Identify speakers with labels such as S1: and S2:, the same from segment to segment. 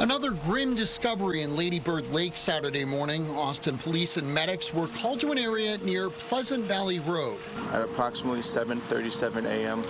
S1: Another grim discovery in Lady Bird Lake Saturday morning. Austin police and medics were called to an area near Pleasant Valley Road.
S2: At approximately 7:37 a.m.,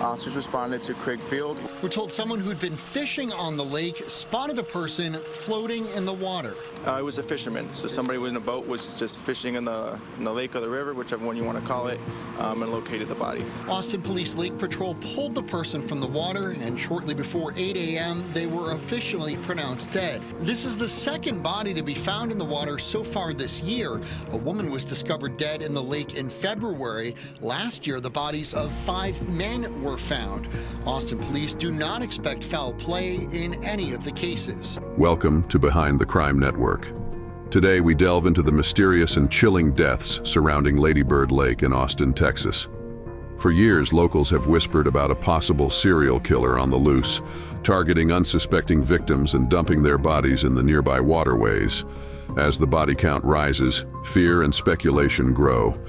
S2: officers responded to Craig Field.
S1: We're told someone who'd been fishing on the lake spotted a person floating in the water.
S2: It was a fisherman, so somebody in a boat was just fishing in the lake or the river, whichever one you want to call it, and located the body.
S1: Austin Police Lake Patrol pulled the person from the water, and shortly before 8 a.m., they were officially pronounced dead. This is the second body to be found in the water so far this year. A woman was discovered dead in the lake in February. Last year, the bodies of 5 men were found. Austin Police do not expect foul play in any of the cases.
S3: Welcome to Behind the Crime Network. Today we delve into the mysterious and chilling deaths surrounding Lady Bird Lake in Austin, Texas. For years, locals have whispered about a possible serial killer on the loose, targeting unsuspecting victims and dumping their bodies in the nearby waterways. As the body count rises, fear and speculation grow.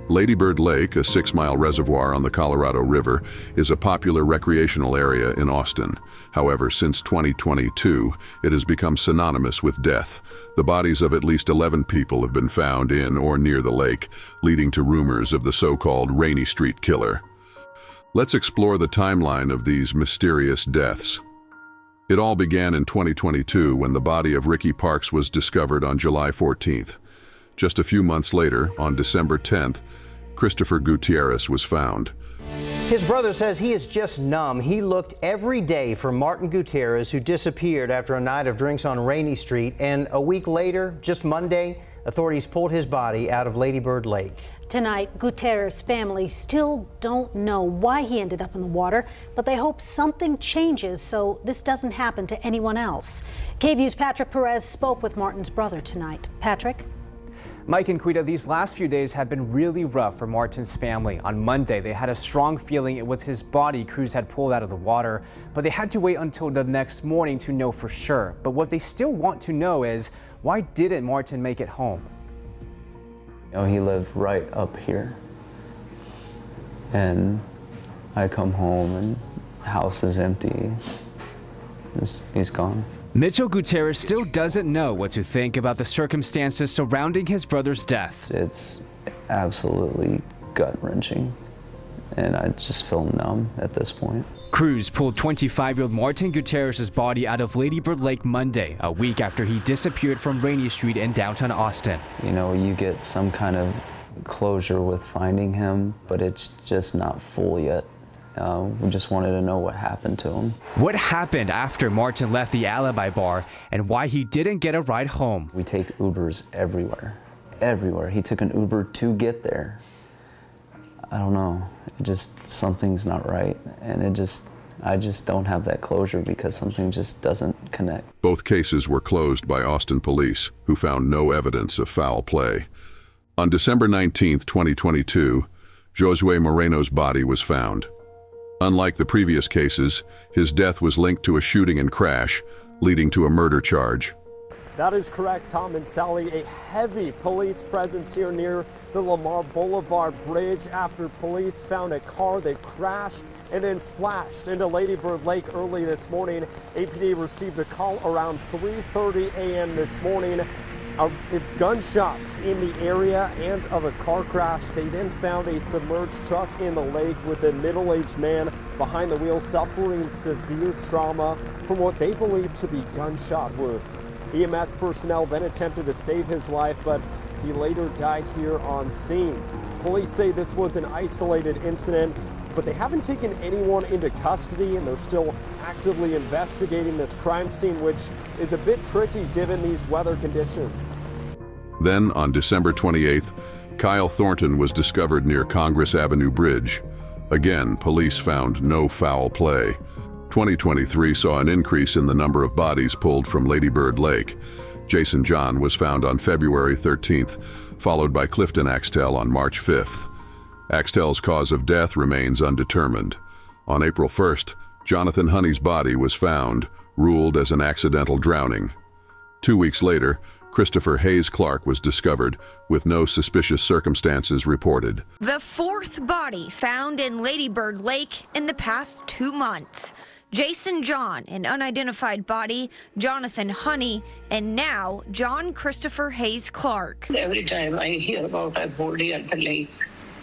S3: Lady Bird Lake, a 6-mile reservoir on the Colorado River, is a popular recreational area in Austin. However, since 2022, it has become synonymous with death. The bodies of at least 11 people have been found in or near the lake, leading to rumors of the so-called Rainey Street Killer. Let's explore the timeline of these mysterious deaths. It all began in 2022 when the body of Ricky Parks was discovered on July 14th. Just a few months later, on December 10th, Christopher Gutierrez was found.
S4: His brother says he is just numb. He looked every day for Martin Gutierrez, who disappeared after a night of drinks on Rainey Street. And a week later, just Monday, authorities pulled his body out of Lady Bird Lake.
S5: Tonight, Gutierrez's family still don't know why he ended up in the water, but they hope something changes so this doesn't happen to anyone else. KVU's Patrick Perez spoke with Martin's brother tonight. Patrick?
S6: Mike and Quita, these last few days have been really rough for Martin's family. On Monday, they had a strong feeling it was his body crews had pulled out of the water, but they had to wait until the next morning to know for sure. But what they still want to know is, why didn't Martin make it home?
S7: You know, he lived right up here, and I come home and the house is empty. He's gone.
S6: Mitchell Gutierrez still doesn't know what to think about the circumstances surrounding his brother's death.
S7: It's absolutely gut-wrenching, and I just feel numb at this point.
S6: Crews pulled 25-year-old Martin Gutierrez's body out of Lady Bird Lake Monday, a week after he disappeared from Rainey Street in downtown Austin.
S7: You know, you get some kind of closure with finding him, but it's just not full yet. We just wanted to know what happened to him.
S6: What happened after Martin left the alibi bar and why he didn't get a ride home?
S7: We take Ubers everywhere, everywhere. He took an Uber to get there. I don't know, something's not right. And I just don't have that closure because something just doesn't connect.
S3: Both cases were closed by Austin police, who found no evidence of foul play. On December 19th, 2022, Josue Moreno's body was found. Unlike the previous cases, his death was linked to a shooting and crash, leading to a murder charge.
S8: That is correct, Tom and Sally. A heavy police presence here near the Lamar Boulevard Bridge after police found a car that crashed and then splashed into Lady Bird Lake early this morning. APD received a call around 3:30 a.m. this morning of gunshots in the area and of a car crash. They then found a submerged truck in the lake with a middle-aged man behind the wheel suffering severe trauma from what they believe to be gunshot wounds. EMS personnel then attempted to save his life, but he later died here on scene. Police say this was an isolated incident, but they haven't taken anyone into custody, and they're still actively investigating this crime scene, which is a bit tricky given these weather conditions.
S3: Then, on December 28th, Kyle Thornton was discovered near Congress Avenue Bridge. Again, police found no foul play. 2023 saw an increase in the number of bodies pulled from Lady Bird Lake. Jason John was found on February 13th, followed by Clifton Axtell on March 5th. Axtell's cause of death remains undetermined. On April 1st, Jonathan Honey's body was found, ruled as an accidental drowning. 2 weeks later, Christopher Hayes Clark was discovered, with no suspicious circumstances reported.
S9: The fourth body found in Lady Bird Lake in the past 2 months. Jason John, an unidentified body, Jonathan Honey, and now John Christopher Hayes Clark.
S10: Every time I hear about a body at the lake,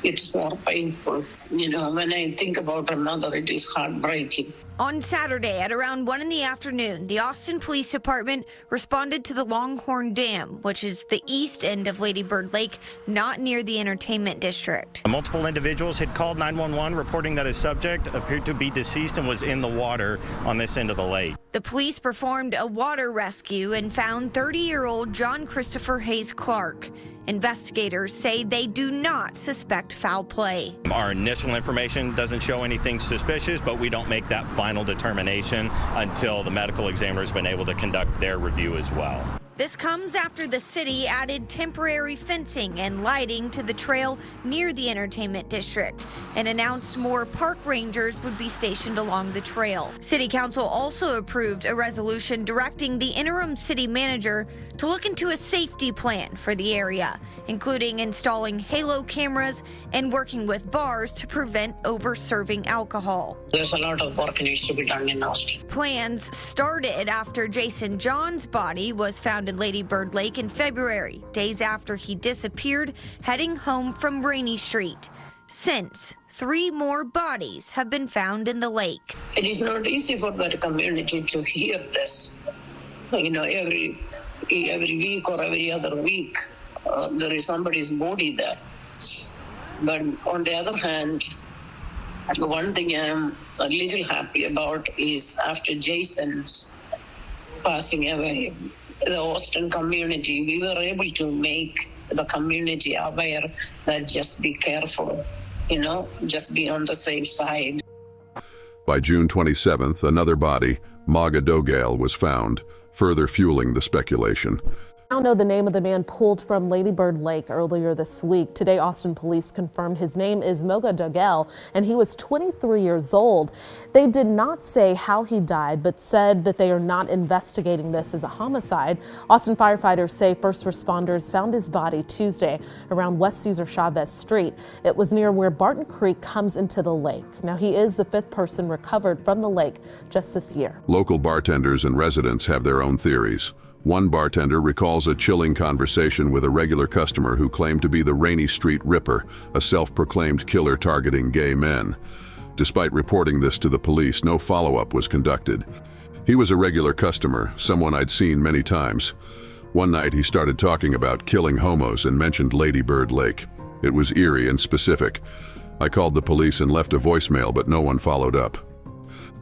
S10: it's more painful. You know, when I think about another, it is heartbreaking.
S9: On Saturday at around 1 in the afternoon, the Austin Police Department responded to the Longhorn Dam, which is the east end of Lady Bird Lake, not near the entertainment district.
S11: Multiple individuals had called 911 reporting that a subject appeared to be deceased and was in the water on this end of the lake.
S9: The police performed a water rescue and found 30-year-old John Christopher Hayes Clark. Investigators say they do not suspect foul play.
S11: Our initial information doesn't show anything suspicious, but we don't make that final determination until the medical examiner has been able to conduct their review as well.
S9: This comes after the city added temporary fencing and lighting to the trail near the entertainment district and announced more park rangers would be stationed along the trail. City Council also approved a resolution directing the interim city manager to look into a safety plan for the area, including installing halo cameras and working with bars to prevent over-serving alcohol.
S10: There's a lot of work needs to be done in Austin.
S9: Plans started after Jason John's body was found in Lady Bird Lake in February, days after he disappeared heading home from Rainey Street. Since, 3 more bodies have been found in the lake.
S10: It is not easy for the community to hear this. You know, every week or every other week, there is somebody's body there. But on the other hand, the one thing I'm a little happy about is after Jason's passing away, the Austin community, we were able to make the community aware that just be careful, you know, just be on the safe side.
S3: By June 27th, another body, Maga Dogale, was found, further fueling the speculation.
S12: I don't know the name of the man pulled from Lady Bird Lake earlier this week. Today, Austin police confirmed his name is Maga Dogale, and he was 23 years old. They did not say how he died, but said that they are not investigating this as a homicide. Austin firefighters say first responders found his body Tuesday around West Cesar Chavez Street. It was near where Barton Creek comes into the lake. Now, he is the 5th person recovered from the lake just this year.
S3: Local bartenders and residents have their own theories. One bartender recalls a chilling conversation with a regular customer who claimed to be the Rainey Street Ripper, a self-proclaimed killer targeting gay men. Despite reporting this to the police, no follow-up was conducted. He was a regular customer, someone I'd seen many times. One night he started talking about killing homos and mentioned Lady Bird Lake. It was eerie and specific. I called the police and left a voicemail, but no one followed up.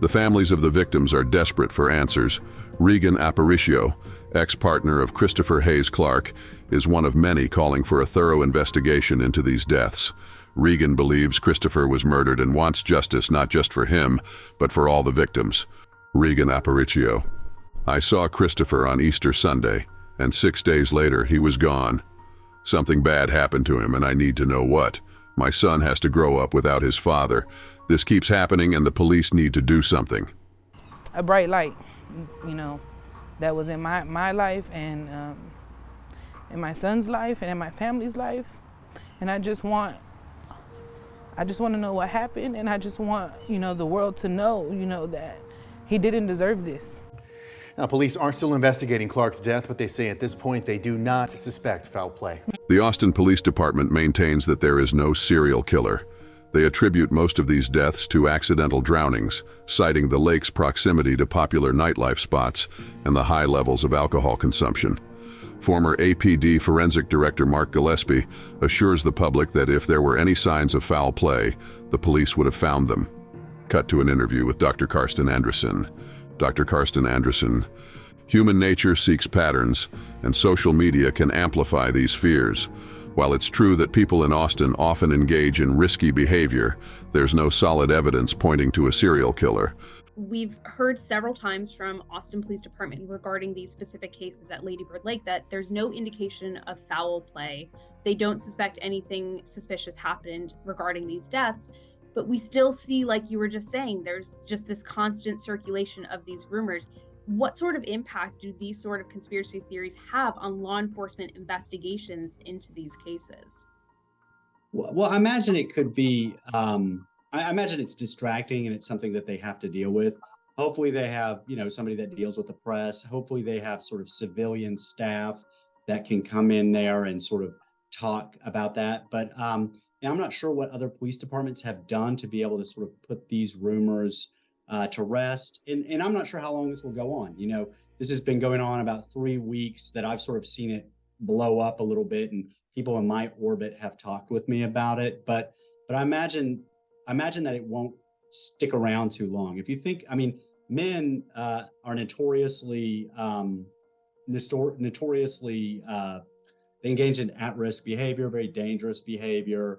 S3: The families of the victims are desperate for answers. Reegan Aparicio, ex-partner of Christopher Hayes Clark, is one of many calling for a thorough investigation into these deaths. Reegan believes Christopher was murdered and wants justice not just for him, but for all the victims. Reegan Aparicio: I saw Christopher on Easter Sunday, and 6 days later he was gone. Something bad happened to him, and I need to know what. My son has to grow up without his father. This keeps happening, and the police need to do something.
S13: A bright light, you know, that was in my life and in my son's life and in my family's life. And I just want to know what happened, and I just want, you know, the world to know, you know, that he didn't deserve this.
S14: Now, police are still investigating Clark's death, but they say at this point they do not suspect foul play.
S3: The Austin Police Department maintains that there is no serial killer. They attribute most of these deaths to accidental drownings, citing the lake's proximity to popular nightlife spots and the high levels of alcohol consumption. Former APD Forensic Director Mark Gillespie assures the public that if there were any signs of foul play, the police would have found them. Cut to an interview with Dr. Carsten Andresen. Dr. Carsten Andresen: human nature seeks patterns, and social media can amplify these fears. While it's true that people in Austin often engage in risky behavior, there's no solid evidence pointing to a serial killer.
S15: We've heard several times from Austin Police Department regarding these specific cases at Lady Bird Lake that there's no indication of foul play. They don't suspect anything suspicious happened regarding these deaths, but we still see, like you were just saying, there's just this constant circulation of these rumors. What sort of impact do these sort of conspiracy theories have on law enforcement investigations into these cases?
S16: Well, I imagine it could be, I imagine it's distracting and it's something that they have to deal with.
S17: Hopefully they have, somebody that deals with the press. Hopefully they have sort of civilian staff that can come in there and sort of talk about that. But and I'm not sure what other police departments have done to be able to sort of put these rumors to rest. And I'm not sure how long this will go on. This has been going on about 3 weeks that I've sort of seen it blow up a little bit, and people in my orbit have talked with me about it. But I imagine that it won't stick around too long. If you think, men are notoriously they engage in at-risk behavior, very dangerous behavior.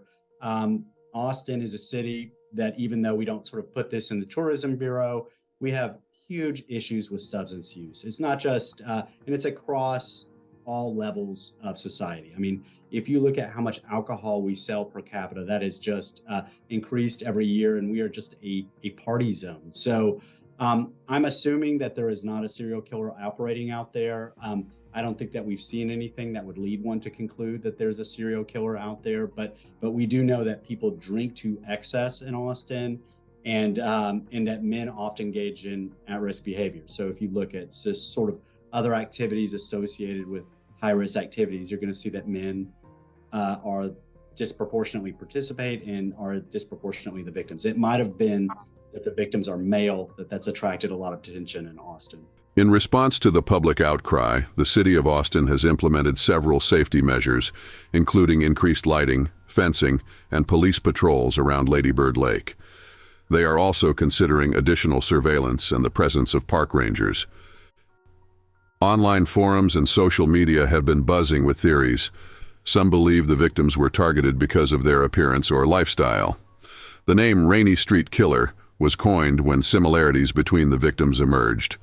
S17: Austin is a city that, even though we don't sort of put this in the tourism bureau, we have huge issues with substance use. It's not just, and it's across all levels of society. If you look at how much alcohol we sell per capita, that is just increased every year, and we are just a party zone. So I'm assuming that there is not a serial killer operating out there. I don't think that we've seen anything that would lead one to conclude that there's a serial killer out there, but we do know that people drink to excess in Austin, and that men often engage in at-risk behavior. So if you look at just sort of other activities associated with high-risk activities, you're going to see that men are disproportionately participate and are disproportionately the victims. It might have been that the victims are male, that's attracted a lot of attention in Austin.
S3: In response to the public outcry, the City of Austin has implemented several safety measures, including increased lighting, fencing, and police patrols around Lady Bird Lake. They are also considering additional surveillance and the presence of park rangers. Online forums and social media have been buzzing with theories. Some believe the victims were targeted because of their appearance or lifestyle. The name Rainey Street Killer was coined when similarities between the victims emerged.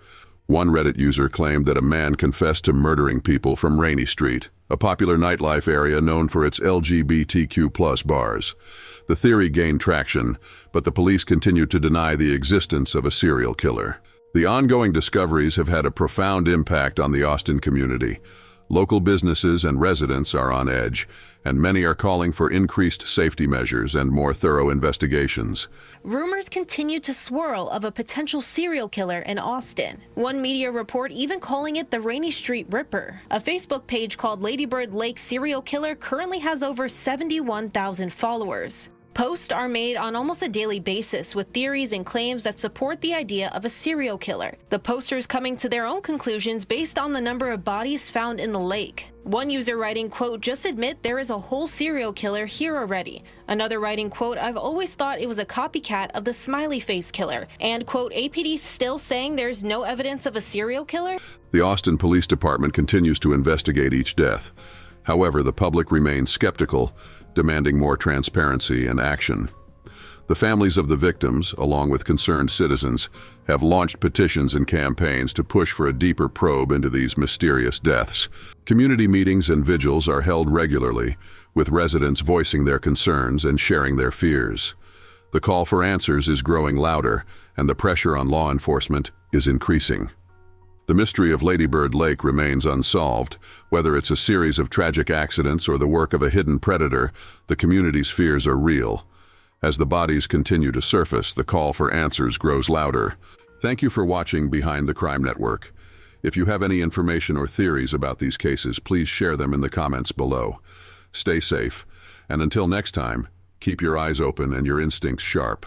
S3: One Reddit user claimed that a man confessed to murdering people from Rainey Street, a popular nightlife area known for its LGBTQ+ bars. The theory gained traction, but the police continued to deny the existence of a serial killer. The ongoing discoveries have had a profound impact on the Austin community. Local businesses and residents are on edge, and many are calling for increased safety measures and more thorough investigations.
S18: Rumors continue to swirl of a potential serial killer in Austin. One media report even calling it the Rainey Street Ripper. A Facebook page called Lady Bird Lake Serial Killer currently has over 71,000 followers. Posts are made on almost a daily basis with theories and claims that support the idea of a serial killer. The posters coming to their own conclusions based on the number of bodies found in the lake. One user writing, quote, "Just admit there is a whole serial killer here already." Another writing, quote, "I've always thought it was a copycat of the smiley face killer." And, quote, "APD still saying there's no evidence of a serial killer?"
S3: The Austin Police Department continues to investigate each death. However, the public remains skeptical, demanding more transparency and action. The families of the victims, along with concerned citizens, have launched petitions and campaigns to push for a deeper probe into these mysterious deaths. Community meetings and vigils are held regularly, with residents voicing their concerns and sharing their fears. The call for answers is growing louder, and the pressure on law enforcement is increasing. The mystery of Lady Bird Lake remains unsolved. Whether it's a series of tragic accidents or the work of a hidden predator, the community's fears are real. As the bodies continue to surface, the call for answers grows louder. Thank you for watching Behind the Crime Network. If you have any information or theories about these cases, please share them in the comments below. Stay safe, and until next time, keep your eyes open and your instincts sharp.